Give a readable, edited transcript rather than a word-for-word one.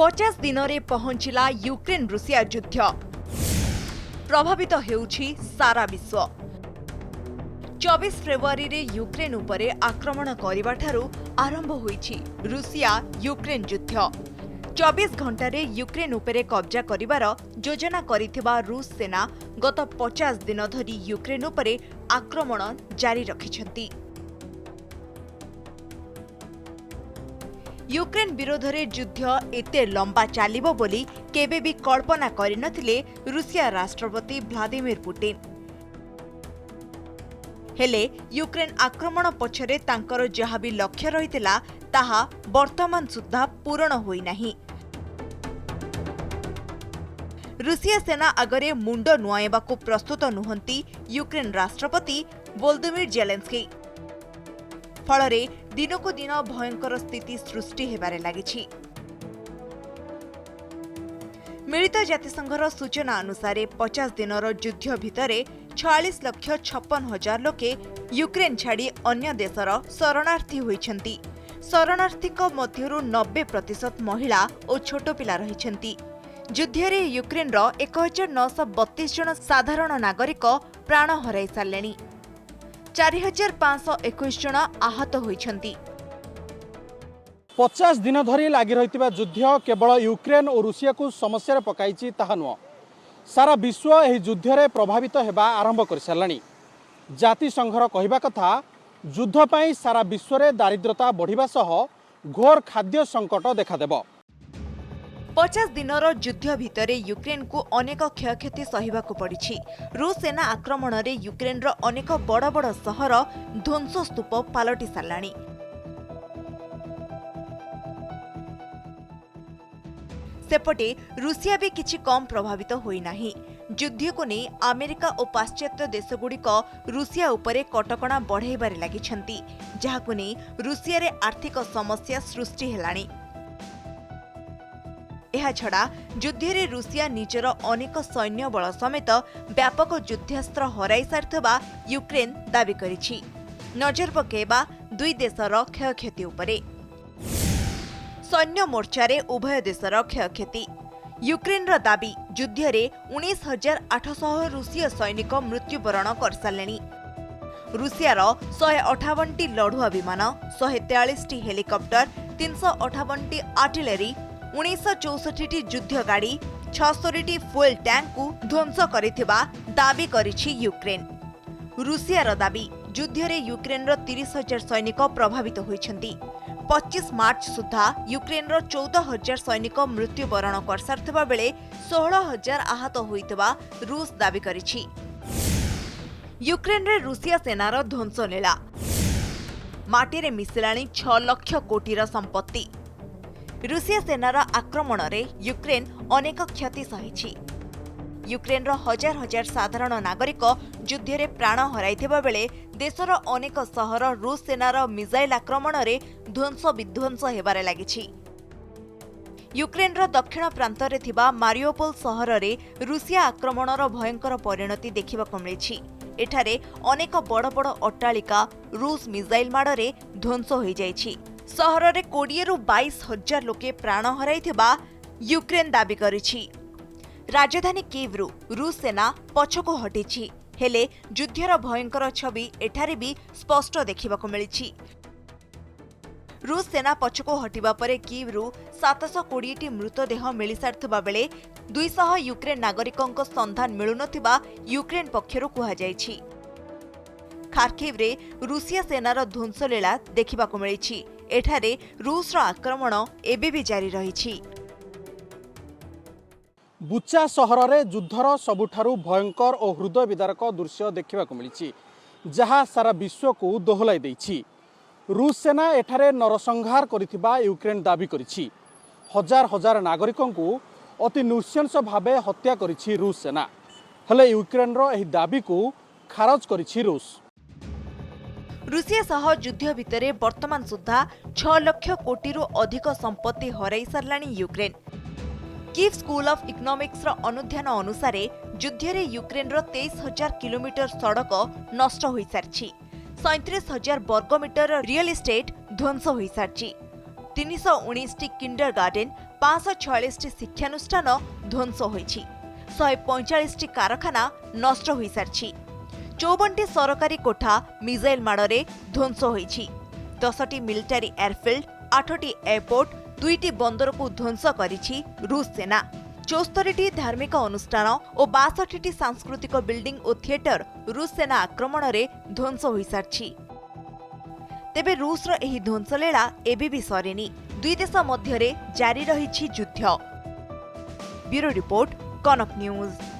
50 दिन रे पहुंचला यूक्रेन रूसिया युद्ध प्रभावित हेउछि सारा विश्व। 24 फेब्रुआरी रे यूक्रेन उपरे आक्रमण करिबा ठारू आरंभ होईछि रूसिया यूक्रेन युद्ध। 24 घंटा रे यूक्रेन उपरे कब्जा करिबार योजना करिथिबा रूस सेना गत 50 दिन धरी यूक्रेन उपरे आक्रमण जारी रखिछंती। यूक्रेन विरोध रे युद्ध एते लंबा चलिबो बोली केबे भी कल्पना करिनथिले रूसिया राष्ट्रपति व्लादिमीर पुतिन। हेले यूक्रेन आक्रमण पछरे तांकर जहा भी लक्ष्य रहितला ताहा वर्तमान सुद्धा पूर्ण होई नाही। रूसिया सेना आगरे मुंड नुआइबाकू प्रस्तुत नुहंती यूक्रेन राष्ट्रपति वोलोदिमीर जेलेंस्की। फलरे दिनकू दिन भयंकर स्थिति सृष्टि हेबारे लागिछि। मिलित जातिसंघर सूचना अनुसार 50 दिनर युद्ध भितरे 46,56,000 लोके यूक्रेन छाड़ी अन्य देशर शरणार्थी होइछंती। शरणार्थीक मध्यरु 90% महिला और छोट पिला रहिछंती। युद्धरे यूक्रेनर 1932 जन साधारण नागरिक प्राण हराई सारलेनी। 4521 जन आहत होइछंती। 50 दिन धरी लगी रही युद्ध केवल यूक्रेन और रूसिया को समस्या पकाई ताहा नुह। सारा विश्व यह युद्ध रे प्रभावित होगा आरंभ कर साराणी। जातिसंघर कहवा कथा युद्ध पाई सारा विश्व रे दारिद्रता बढ़िबा सह घोर खाद्य संकट देखादेब। 50 दिनर युद्ध भितरे यूक्रेन को अनेक क्षयक्षति सहिबाकू पड़िछि। रूस सेना आक्रमण रे यूक्रेन रो अनेक बड़ बड़ सहर ध्वंसस्तूप पालटि सारलाणी। सेपटे रूसिया भी किछि कम प्रभावित होई नाही। युद्ध को नहीं अमेरिका और पाश्चात्य देशगुड़िक रूसिया उपरे कटकणा बढ़ाइबारे लागिछंती, जहाकू नहीं रूसिया रे आर्थिक समस्या सृष्टि हेलाणी। एहा छड़ा युद्धरे रूसिया निजर अनेक सैन्य बल समेत व्यापक युद्धास्त्र हराई सारिथबा यूक्रेन दाबी करिछि। नजर पकेबा दुई देशर क्षयक्षति उपरे। सैन्य मोर्चारे उभय देशर क्षयक्षति। यूक्रेनर दाबी युद्धरे 19,800 रूसीय सैनिक मृत्युवरण करसारलेनी। रूसियार 158टी लढुआ विमान, 143टी हेलिकप्टर, 358टी आर्टिलरी, 1964टी युद्ध गाड़ी, 76टी फुएल टैंक को ध्वंस करिथिबा दाबी करिछि यूक्रेन। रूसियार दाबी युद्धरे यूक्रेनर 30,000 सैनिक प्रभावित होइछंती। 25 मार्च सुधा यूक्रेनर 14,000 सैनिक मृत्युवरण करसारथिबा बेले 16,000 आहत होइतबा रूस दाबी करिछि। यूक्रेन रे रूसिया सेनार ध्वंस लीला। माटीरे मिसिलाणी 6 लाख कोटीर संपत्ति। रूसिया सेनार आक्रमण रे यूक्रेन अनेक क्षति सहिछि। यूक्रेनर हजार हजार साधारण नागरिक युद्धरे प्राण हराइथिबा बेले देशर अनेक सहर रूस सेनार मिसाइल आक्रमण रे ध्वंस विध्वंस हेबारे लागिछि। यूक्रेनर दक्षिण प्रांतरे थिबा मारियोपोल सहर रे रूसिया आक्रमणर भयंकर परिणति देखिबाकू मिलिछि। एठारे अनेक बड़ बड़ अट्टालिका रूस मिसाइल माड़रे ध्वंस होई जाइछि। सहर रे 20 रु 22,000 लोके प्राण हराइथिबा यूक्रेन दाबी करिछि। राजधानी कीवरू रूस सेना पछकू हटिछि, हेले युद्धर भयंकर छवि एठारे भी स्पष्ट देखिबाकू मिलिछि। रूस सेना पछकू हटिबा परे कीवरू 720टी मृतदेह मिली सारथिबा बेले 200 यूक्रेन नागरिकंक संधान मिलुनथिबा यूक्रेन पक्षरु कुहा जाइछि। खार्किव रे रूसिया सेनार ध्वंसलीला देखिबाकू मिलिछि। एठारे रूसर आक्रमण एबे भी जारी रहिछि। बुचा सहर रे युद्धर सबुठारु भयंकर और हृदय विदारक दृश्य देखिबाकू मिलिछि, जहा सारा विश्व को दोहलाई दैछि। रूस सेना एठारे नरसंहार करिथिबा यूक्रेन दाबी करिछि। हजार हजार नागरिकंकु अति नृशंस भावे हत्या करिछि रूस सेना। हेले यूक्रेनर एही दाबी को खारज करिछि रूस। रूसिया सह युद्ध भितरे वर्तमान सुधा 6 लाख कोटी अधिक संपत्ति हराई सारलाणी Ukraine. Kyiv school of economics अनुध्यान अनुसार युद्धरे यूक्रेनर 23,000 किलोमीटर सड़क नष्ट हो सारी। 37,000 वर्गमीटर रियल इस्टेट ध्वंस हो सारी। 319ଟି କିଣ୍ଡର ଗାର୍ଡେନ 546ଟି ଶିକ୍ଷାନୁଷ୍ଠାନ ଧ୍ୱଂସ ହୋଇଛି। 145ଟି କାରଖାନା ନଷ୍ଟ ହୋଇସାରିଛି। 54ଟି ସରକାରୀ କୋଠା ମିସାଇଲ ମାଡ଼ରେ ଧ୍ୱଂସ ହୋଇଛି। 10ଟି ମିଲିଟାରୀ ଏୟାରଫିଲ୍ଡ, 8ଟି ଏୟାରପୋର୍ଟ, 2ଟି ବନ୍ଦରକୁ ଧ୍ୱଂସ କରିଛି ରୁଷ ସେନା। 74ଟି ଧାର୍ମିକ ଅନୁଷ୍ଠାନ ଓ 62ଟି ସାଂସ୍କୃତିକ ବିଲ୍ଡିଂ ଓ ଥିଏଟର ରୁଷ ସେନା ଆକ୍ରମଣରେ ଧ୍ୱଂସ ହୋଇସାରିଛି। ତେବେ ରୁଷର ଏହି ଧ୍ୱଂସଲୀଳା ଏବେ ବି ସରିନି। ଦୁଇ ଦେଶ ମଧ୍ୟରେ ଜାରି ରହିଛି ଯୁଦ୍ଧ। Bureau report, Kanak news.